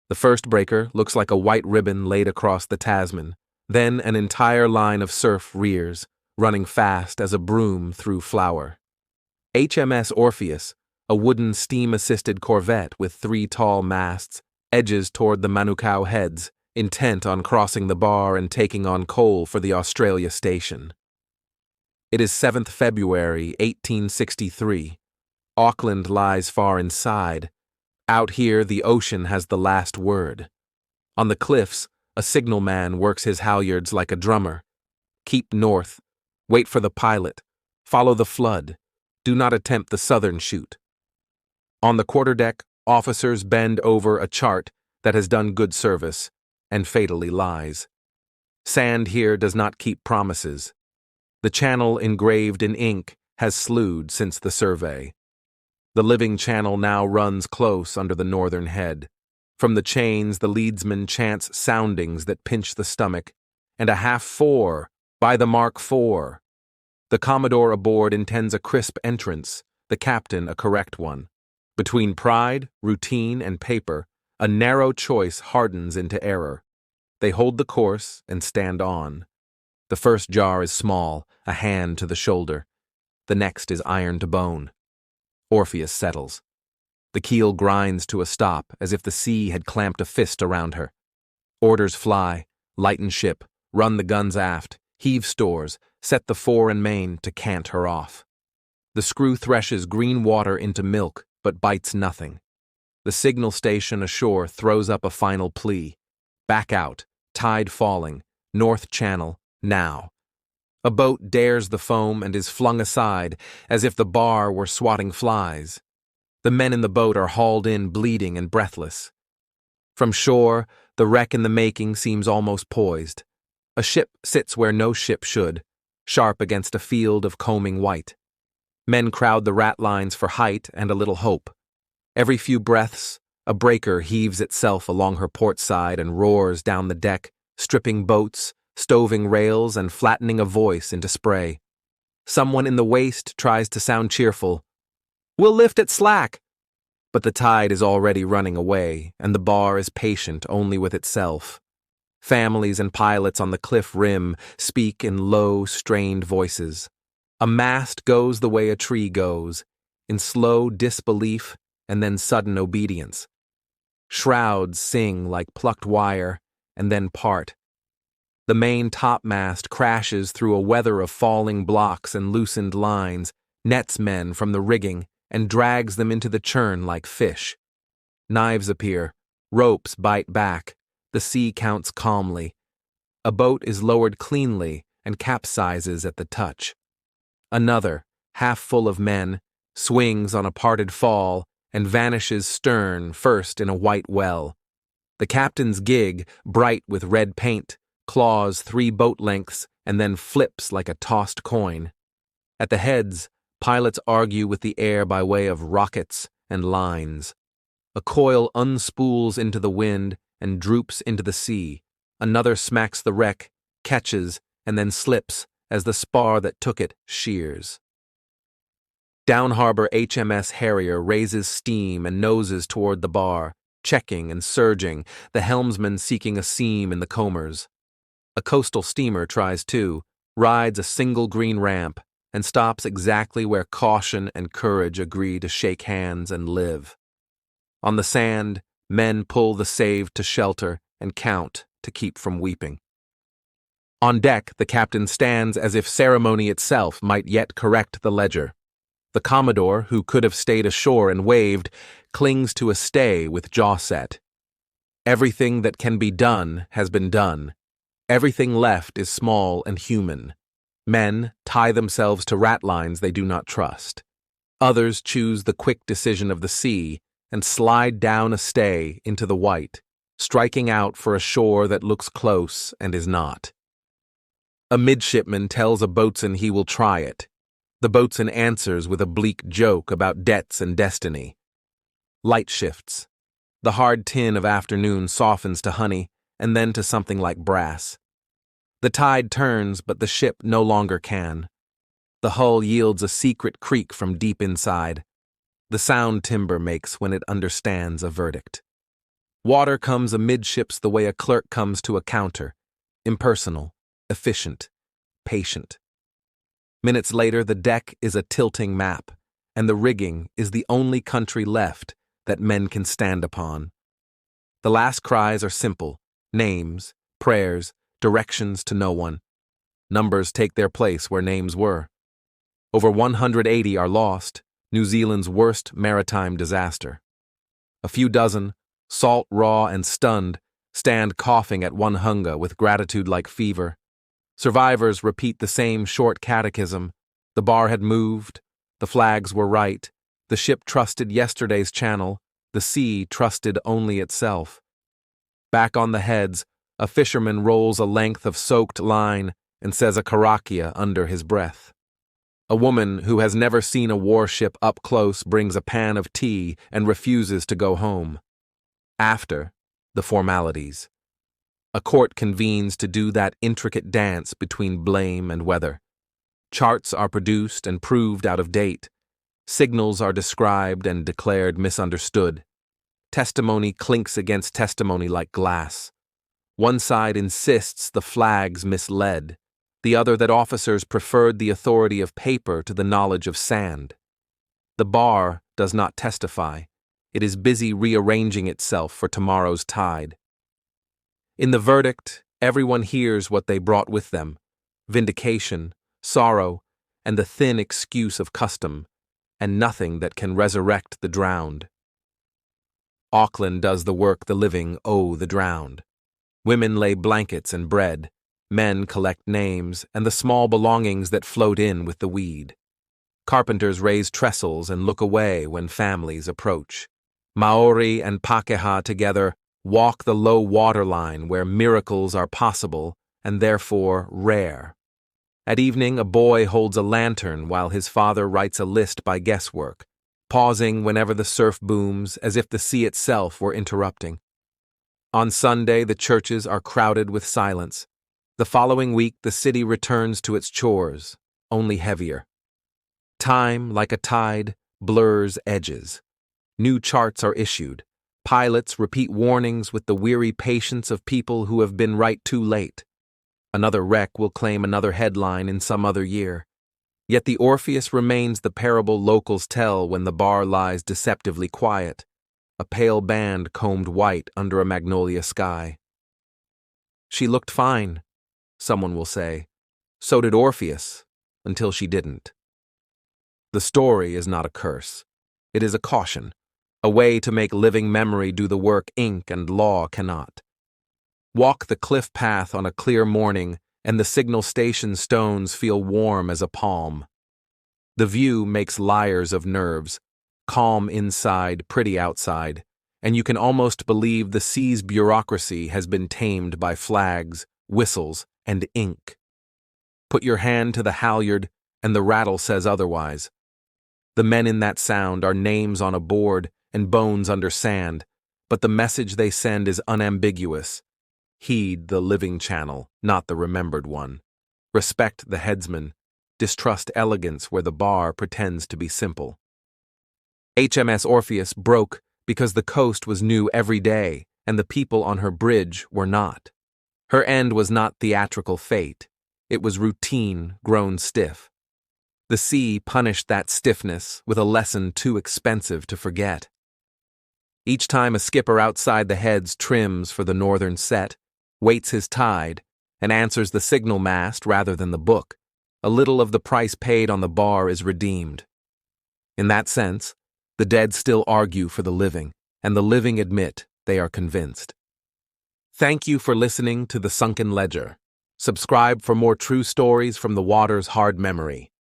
The first breaker looks like a white ribbon laid across the Tasman. Then an entire line of surf rears, running fast as a broom through flour. HMS Orpheus, a wooden steam-assisted corvette with 3 tall masts, edges toward the Manukau heads, intent on crossing the bar and taking on coal for the Australia station. It is 7th February, 1863. Auckland lies far inside. Out here, the ocean has the last word. On the cliffs, a signalman works his halyards like a drummer. Keep north. Wait for the pilot. Follow the flood. Do not attempt the southern chute. On the quarterdeck, officers bend over a chart that has done good service and fatally lies. Sand here does not keep promises. The channel engraved in ink has slewed since the survey. The living channel now runs close under the northern head. From the chains, the leadsman chants soundings that pinch the stomach, and a half-4, by the mark 4. The Commodore aboard intends a crisp entrance, the captain a correct one. Between pride, routine, and paper, a narrow choice hardens into error. They hold the course and stand on. The first jar is small, a hand to the shoulder. The next is iron to bone. Orpheus settles. The keel grinds to a stop, as if the sea had clamped a fist around her. Orders fly, lighten ship, run the guns aft, heave stores, set the fore and main to cant her off. The screw threshes green water into milk, but bites nothing. The signal station ashore throws up a final plea. Back out, tide falling, North Channel, now. A boat dares the foam and is flung aside, as if the bar were swatting flies. The men in the boat are hauled in bleeding and breathless. From shore, the wreck in the making seems almost poised. A ship sits where no ship should, sharp against a field of combing white. Men crowd the ratlines for height and a little hope. Every few breaths, a breaker heaves itself along her port side and roars down the deck, stripping boats, stoving rails, and flattening a voice into spray. Someone in the waist tries to sound cheerful. "We'll lift it slack!" But the tide is already running away, and the bar is patient only with itself. Families and pilots on the cliff rim speak in low, strained voices. A mast goes the way a tree goes, in slow disbelief and then sudden obedience. Shrouds sing like plucked wire, and then part. The main topmast crashes through a weather of falling blocks and loosened lines, nets men from the rigging, and drags them into the churn like fish. Knives appear, ropes bite back, the sea counts calmly. A boat is lowered cleanly and capsizes at the touch. Another, half full of men, swings on a parted fall and vanishes stern first in a white well. The captain's gig, bright with red paint, claws 3 boat lengths and then flips like a tossed coin. At the heads, pilots argue with the air by way of rockets and lines. A coil unspools into the wind and droops into the sea. Another smacks the wreck, catches, and then slips as the spar that took it shears. Down harbor HMS Harrier raises steam and noses toward the bar, checking and surging, the helmsman seeking a seam in the combers. A coastal steamer tries too, rides a single green ramp, and stops exactly where caution and courage agree to shake hands and live. On the sand, men pull the saved to shelter and count to keep from weeping. On deck, the captain stands as if ceremony itself might yet correct the ledger. The Commodore, who could have stayed ashore and waved, clings to a stay with jaw set. Everything that can be done has been done. Everything left is small and human. Men tie themselves to ratlines they do not trust. Others choose the quick decision of the sea and slide down a stay into the white, striking out for a shore that looks close and is not. A midshipman tells a boatswain he will try it. The boatswain answers with a bleak joke about debts and destiny. Light shifts. The hard tin of afternoon softens to honey and then to something like brass. The tide turns, but the ship no longer can. The hull yields a secret creak from deep inside. The sound timber makes when it understands a verdict. Water comes amidships the way a clerk comes to a counter, impersonal, efficient, patient. Minutes later, the deck is a tilting map, and the rigging is the only country left that men can stand upon. The last cries are simple: names, prayers, directions to no one. Numbers take their place where names were. Over 180 are lost, New Zealand's worst maritime disaster. A few dozen, salt, raw, and stunned, stand coughing at one hunger with gratitude like fever. Survivors repeat the same short catechism. The bar had moved, the flags were right, the ship trusted yesterday's channel, the sea trusted only itself. Back on the heads, a fisherman rolls a length of soaked line and says a karakia under his breath. A woman who has never seen a warship up close brings a pan of tea and refuses to go home. After, the formalities. A court convenes to do that intricate dance between blame and weather. Charts are produced and proved out of date. Signals are described and declared misunderstood. Testimony clinks against testimony like glass. One side insists the flags misled, the other that officers preferred the authority of paper to the knowledge of sand. The bar does not testify. It is busy rearranging itself for tomorrow's tide. In the verdict, everyone hears what they brought with them: vindication, sorrow, and the thin excuse of custom, and nothing that can resurrect the drowned. Auckland does the work the living owe the drowned. Women lay blankets and bread, men collect names and the small belongings that float in with the weed. Carpenters raise trestles and look away when families approach. Maori and Pakeha together walk the low water line where miracles are possible and therefore rare. At evening, a boy holds a lantern while his father writes a list by guesswork, pausing whenever the surf booms as if the sea itself were interrupting. On Sunday, the churches are crowded with silence. The following week, the city returns to its chores, only heavier. Time, like a tide, blurs edges. New charts are issued. Pilots repeat warnings with the weary patience of people who have been right too late. Another wreck will claim another headline in some other year. Yet the Orpheus remains the parable locals tell when the bar lies deceptively quiet, a pale band combed white under a magnolia sky. She looked fine, someone will say. So did Orpheus, until she didn't. The story is not a curse. It is a caution, a way to make living memory do the work ink and law cannot. Walk the cliff path on a clear morning, and the signal station stones feel warm as a palm. The view makes liars of nerves, calm inside, pretty outside, and you can almost believe the sea's bureaucracy has been tamed by flags, whistles, and ink. Put your hand to the halyard, and the rattle says otherwise. The men in that sound are names on a board and bones under sand, but the message they send is unambiguous. Heed the living channel, not the remembered one. Respect the headsman. Distrust elegance where the bar pretends to be simple. HMS Orpheus broke because the coast was new every day and the people on her bridge were not. Her end was not theatrical fate. It was routine grown stiff. The sea punished that stiffness with a lesson too expensive to forget. Each time a skipper outside the heads trims for the northern set, waits his tide, and answers the signal mast rather than the book, a little of the price paid on the bar is redeemed. In that sense, the dead still argue for the living, and the living admit they are convinced. Thank you for listening to The Sunken Ledger. Subscribe for more true stories from the water's hard memory.